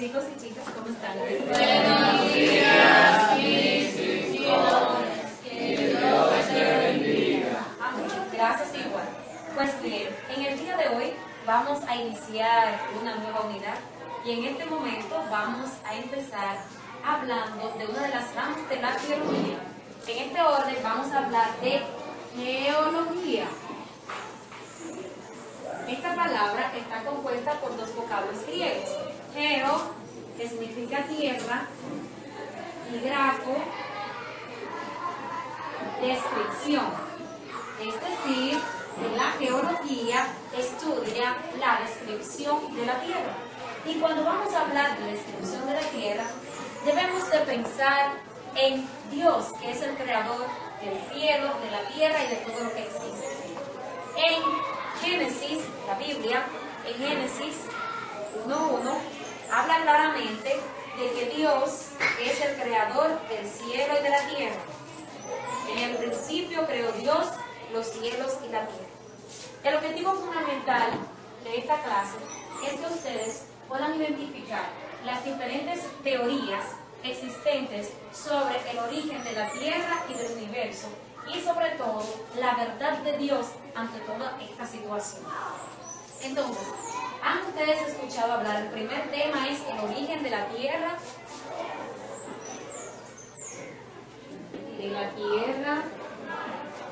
chicos y chicas, ¿cómo están? Buenos días, que Dios te bendiga. Gracias igual. Pues bien, en el día de hoy vamos a iniciar una nueva unidad y en este momento vamos a empezar hablando de una de las ramas de la teología. En este orden vamos a hablar de geología. Esta palabra está compuesta por dos vocablos griegos. Geo, que significa tierra, y grafo, descripción. Es decir, la geología estudia la descripción de la tierra. Y cuando vamos a hablar de descripción de la tierra, debemos de pensar en Dios, que es el creador del cielo, de la tierra y de todo lo que existe. En Génesis, la Biblia, en Génesis 1:1, habla claramente de que Dios es el creador del cielo y de la tierra. En el principio creó Dios los cielos y la tierra. El objetivo fundamental de esta clase es que ustedes puedan identificar las diferentes teorías existentes sobre el origen de la tierra y del universo y sobre todo la verdad de Dios ante toda esta situación. Entonces, ¿han ustedes escuchado hablar? El primer tema es el origen de la tierra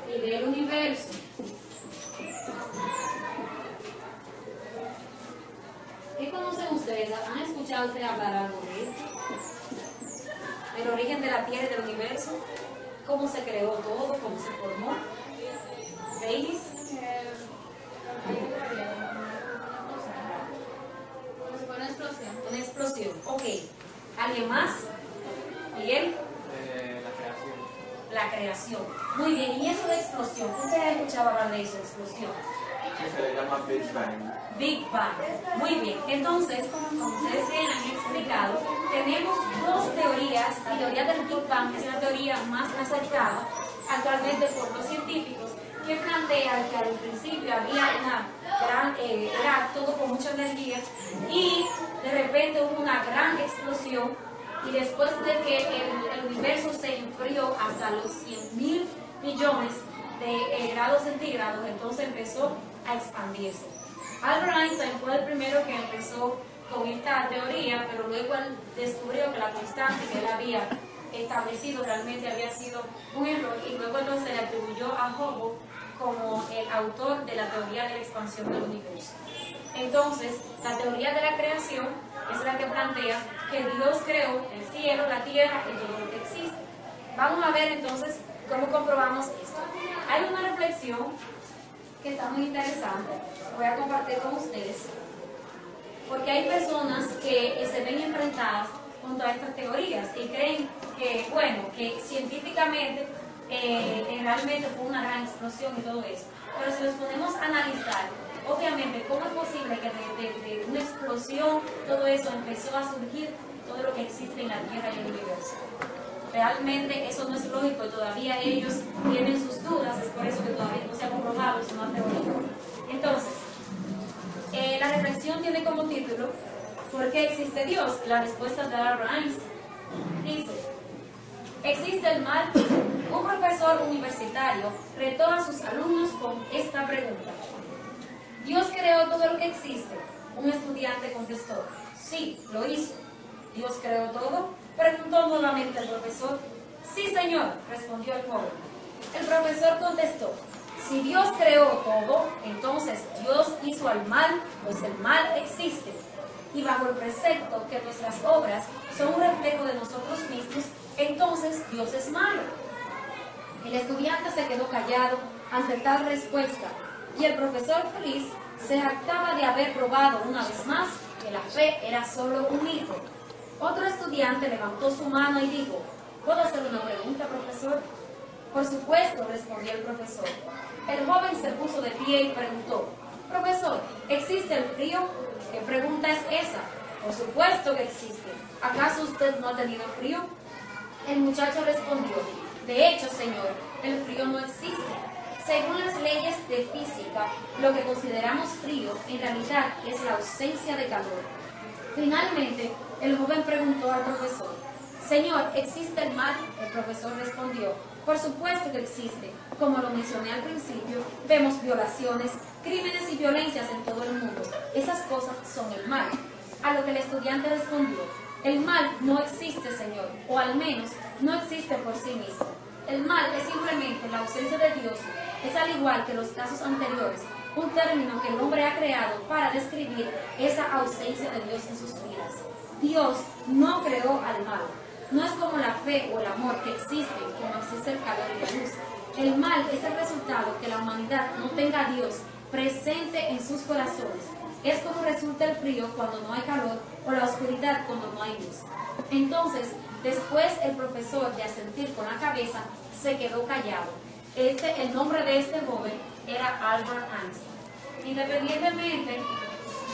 y del universo. ¿Qué conocen ustedes? ¿Han escuchado ustedes hablar algo de esto? El origen de la tierra y del universo. ¿Cómo se creó todo? ¿Cómo se formó? ¿Veis? Una explosión. Una explosión. Ok. ¿Alguien más? ¿Miguel? La creación. La creación. Muy bien. ¿Y eso de explosión? ¿Usted ha escuchado hablar de eso, explosión? Sí, se le llama Big Bang. Big Bang. Muy bien. Entonces, como ustedes bien han explicado, tenemos dos teorías. La teoría del Big Bang es la teoría más aceptada actualmente por los científicos, que plantea que al principio había una gran, era todo con mucha energía y de repente hubo una gran explosión y después de que el universo se enfrió hasta los 100.000 millones de grados centígrados, entonces empezó a expandirse. Albert Einstein fue el primero que empezó con esta teoría, pero luego él descubrió que la constante que él había establecido realmente había sido un error y luego entonces le atribuyó a Hubble como el autor de la teoría de la expansión del universo. Entonces, la teoría de la creación es la que plantea que Dios creó el cielo, la tierra y todo lo que existe. Vamos a ver entonces cómo comprobamos esto. Hay una reflexión que está muy interesante, voy a compartir con ustedes, porque hay personas que se ven enfrentadas junto a estas teorías y creen que, bueno, que científicamente realmente fue una gran explosión y todo eso. Pero si nos ponemos a analizar, obviamente, ¿cómo es posible que de una explosión todo eso empezó a surgir todo lo que existe en la Tierra y el universo? Realmente eso no es lógico y todavía ellos tienen sus dudas, es por eso que todavía no se ha comprobado, es una teoría. Entonces, la reflexión tiene como título ¿por qué existe Dios? La respuesta de Albert Einstein dice: ¿existe el mal? Un profesor universitario retó a sus alumnos con esta pregunta: ¿Dios creó todo lo que existe? Un estudiante contestó: sí, lo hizo. ¿Dios creó todo? Preguntó nuevamente el profesor. Sí, señor, respondió el joven. El profesor contestó: si Dios creó todo, entonces Dios hizo al mal, pues el mal existe. Y bajo el precepto que nuestras obras son un reflejo de nosotros mismos, entonces Dios es malo. El estudiante se quedó callado ante tal respuesta y el profesor feliz se jactaba de haber probado una vez más que la fe era solo un mito. Otro estudiante levantó su mano y dijo: ¿puedo hacer una pregunta, profesor? Por supuesto, respondió el profesor. El joven se puso de pie y preguntó: profesor, ¿existe el frío? ¿Qué pregunta es esa? Por supuesto que existe. ¿Acaso usted no ha tenido frío? El muchacho respondió: de hecho, señor, el frío no existe. Según las leyes de física, lo que consideramos frío en realidad es la ausencia de calor. Finalmente, el joven preguntó al profesor: Señor, ¿existe el mal? El profesor respondió: por supuesto que existe. Como lo mencioné al principio, vemos violaciones, crímenes y violencias en todo el mundo. Esas cosas son el mal. A lo que el estudiante respondió: el mal no existe, Señor, o al menos no existe por sí mismo. El mal es simplemente la ausencia de Dios. Es, al igual que los casos anteriores, un término que el hombre ha creado para describir esa ausencia de Dios en sus vidas. Dios no creó al mal. No es como la fe o el amor que existen, como existe el calor y la luz. El mal es el resultado que la humanidad no tenga a Dios presente en sus corazones. Es como resulta el frío cuando no hay calor o la oscuridad cuando no hay luz. Entonces, después el profesor, de asentir con la cabeza, se quedó callado. El nombre de este joven era Albert Einstein. Independientemente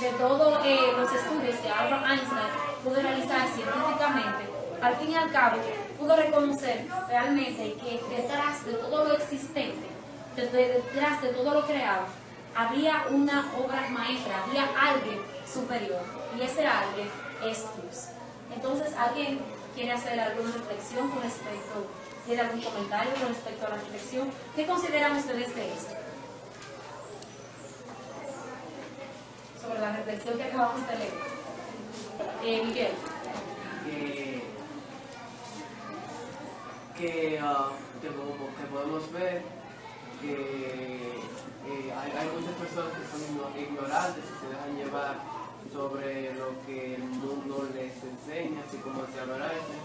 de todos los estudios que Albert Einstein pudo realizar científicamente, al fin y al cabo pudo reconocer realmente que detrás de todo lo existente, detrás de todo lo creado, había una obra maestra, había alguien superior, y ese alguien es Dios. Entonces, ¿alguien quiere hacer alguna reflexión con respecto, tiene algún comentario con respecto a la reflexión? ¿Qué consideran ustedes de esto? Sobre la reflexión que acabamos de leer. Miguel. Que podemos ver que hay muchas personas que son ignorantes y se dejan llevar sobre lo que el mundo les enseña, así como decía Albert Einstein,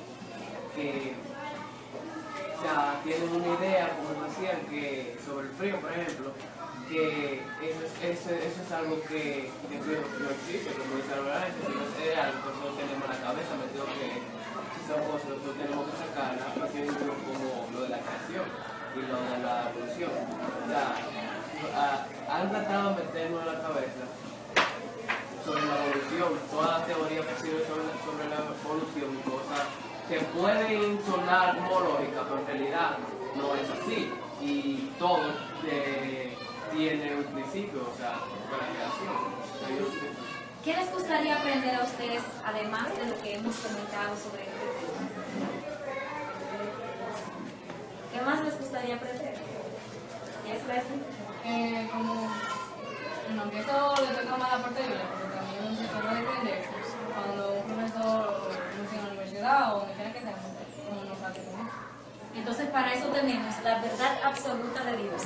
que tienen una idea, como decían, que sobre el frío, por ejemplo, que eso es algo que no existe, como dice Albert Einstein, sino es algo que nosotros tenemos en la cabeza metido, que son cosas que nosotros tenemos que sacarlas, como lo de la creación y lo de la evolución. O sea, han tratado de meternos en la cabeza sobre la evolución, todas las teorías posibles sobre la evolución, cosas que pueden sonar como lógica, pero en realidad no es así. Y todo tiene un principio, o sea, fue la creación. ¿Qué les gustaría aprender a ustedes, además de lo que hemos comentado sobre este tema? ¿Qué más les gustaría aprender? ¿Qué es Leslie? Bueno, que eso le toca más la parte de Biblia, porque también se puede defender cuando un profesor en la universidad o donde quiera que sea, como nos hace con eso. Entonces, para eso tenemos la verdad absoluta de Dios.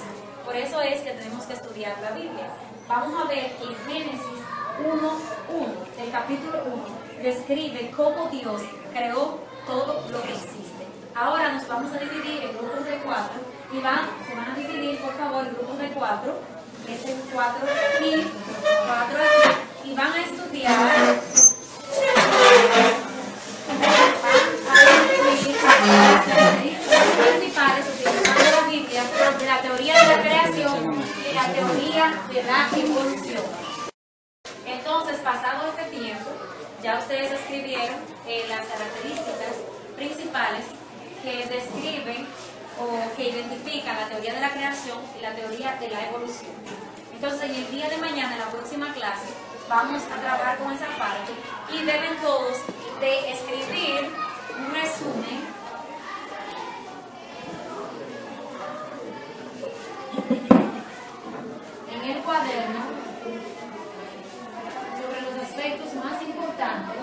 Por eso es que tenemos que estudiar la Biblia. Vamos a ver que en Génesis 1:1, el capítulo 1, describe cómo Dios creó todo lo que existe. Ahora nos vamos a dividir en grupos de 4 y se van a dividir, por favor, en grupos de 4. Este es 4 aquí, 4 aquí, y van a estudiar. Principales utilizando la Biblia de la teoría de la creación y la teoría de la evolución. Entonces, pasado este tiempo, ya ustedes escribieron las características principales que describen o que identifican la teoría de la creación y la teoría de la evolución. Entonces, en el día de mañana, en la próxima clase, vamos a trabajar con esa parte y deben todos de escribir un resumen en el cuaderno sobre los aspectos más importantes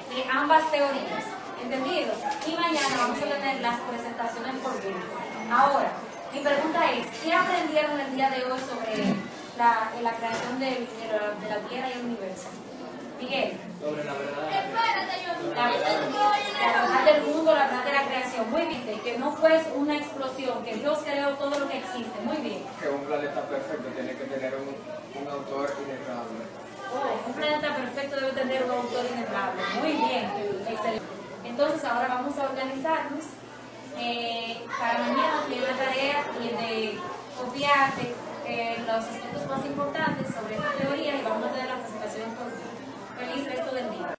de ambas teorías. ¿Entendido? Y mañana vamos a tener las presentaciones por grupo. Ahora, mi pregunta es, ¿qué aprendieron el día de hoy sobre la creación de la Tierra y el universo? Miguel. Sobre la verdad. La verdad del mundo, la verdad de la creación. Muy bien, que no fue una explosión, que Dios creó todo lo que existe. Muy bien. Que un planeta perfecto tiene que tener un autor inefable. Oh, un planeta perfecto debe tener un autor inefable. Muy bien, excelente. Entonces ahora vamos a organizarnos. Para mañana tiene una tarea de copiar los aspectos más importantes sobre esta teoría y vamos a tener la presentación por feliz resto del día.